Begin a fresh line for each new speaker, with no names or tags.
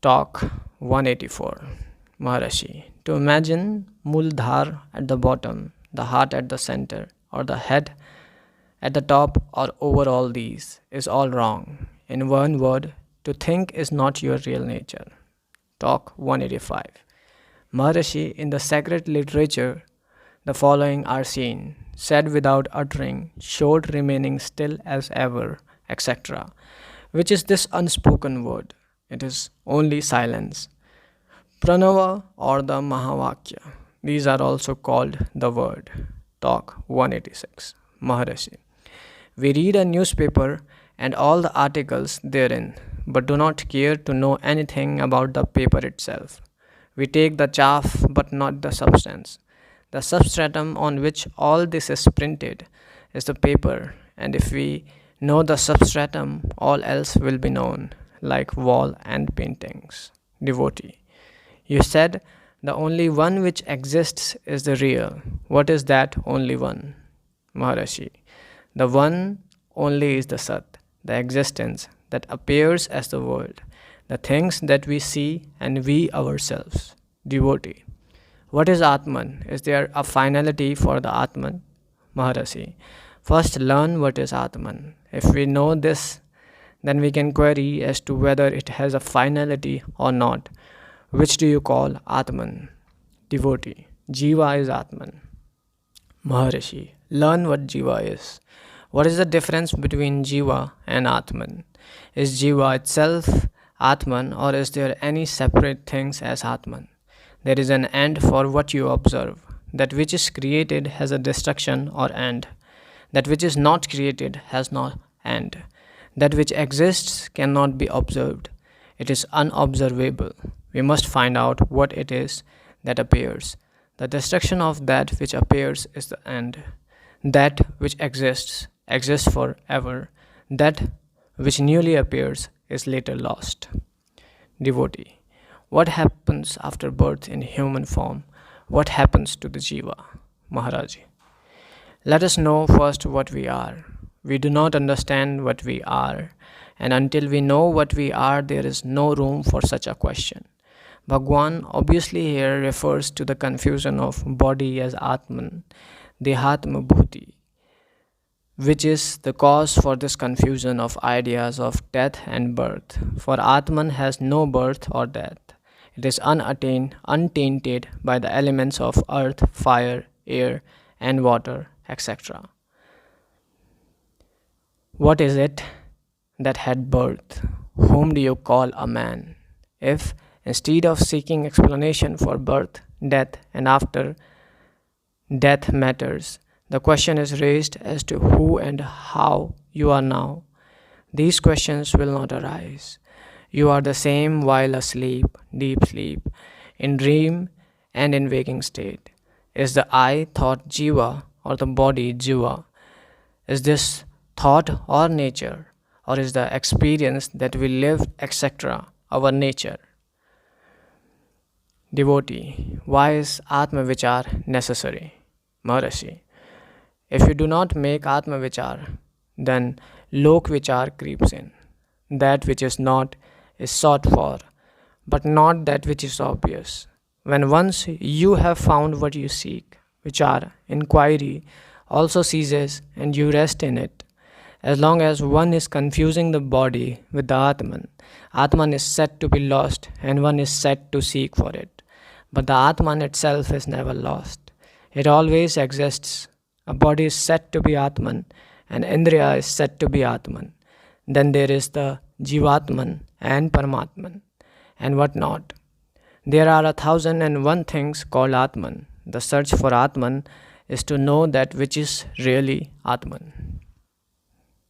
Talk 184. Maharishi. To imagine Muladhara at the bottom, the heart at the center, or the head at the top, or over all these, is all wrong. In one word, to think is not your real nature. Talk 185. Maharishi, in the sacred literature, the following are seen, said without uttering, showed remaining still as ever, etc. Which is this unspoken word? It is only silence. Pranava or the Mahavakya. These are also called the word. Talk 186. Maharishi. We read a newspaper and all the articles therein, but do not care to know anything about the paper itself. We take the chaff but not the substance. The substratum on which all this is printed is the paper, and if we know the substratum, all else will be known, like wall and paintings. Devotee. You said the only one which exists is the real. What is that only one? Maharishi. The one only is the Sat, the existence that appears as the world, the things that we see and we ourselves. Devotee. What is Atman? Is there a finality for the Atman? Maharishi. First learn what is Atman. If we know this, then we can query as to whether it has a finality or not. Which do you call Atman? Devotee. Jiva is Atman. Maharishi. Learn what Jiva is. What is the difference between Jiva and Atman? Is Jiva itself Atman, or is there any separate things as Atman? There is an end for what you observe. That which is created has a destruction or end. That which is not created has no end. That which exists cannot be observed. It is unobservable. We must find out what it is that appears. The destruction of that which appears is the end. That which exists forever. That which newly appears is later lost. Devotee. What happens after birth in human form? What happens to the Jiva? Maharaji. Let us know first what we are. We do not understand what we are, and until we know what we are, there is no room for such a question. Bhagwan obviously here refers to the confusion of body as Atman, Dehatma Bhuti, which is the cause for this confusion of ideas of death and birth. For Atman has no birth or death. It is unattained, untainted by the elements of earth, fire, air, and water, etc. What is it that had birth? Whom do you call a man? If, instead of seeking explanation for birth, death, and after death matters, the question is raised as to who and how you are now, these questions will not arise. You are the same while asleep, deep sleep, in dream and in waking state. Is the I thought Jiva or the body Jiva? Is this thought or nature, or is the experience that we live, etc., our nature? Devotee. Why is Atma Vichar necessary? Maharishi. If you do not make Atma Vichar, then Lok Vichar creeps in. That which is not is sought for, but not that which is obvious. When once you have found what you seek, Vichar, inquiry, also ceases and you rest in it. As long as one is confusing the body with the Atman, Atman is said to be lost and one is said to seek for it. But the Atman itself is never lost. It always exists. A body is said to be Atman and Indriya is said to be Atman. Then there is the Jivatman and Paramatman and what not. There are 1,001 things called Atman. The search for Atman is to know that which is really Atman.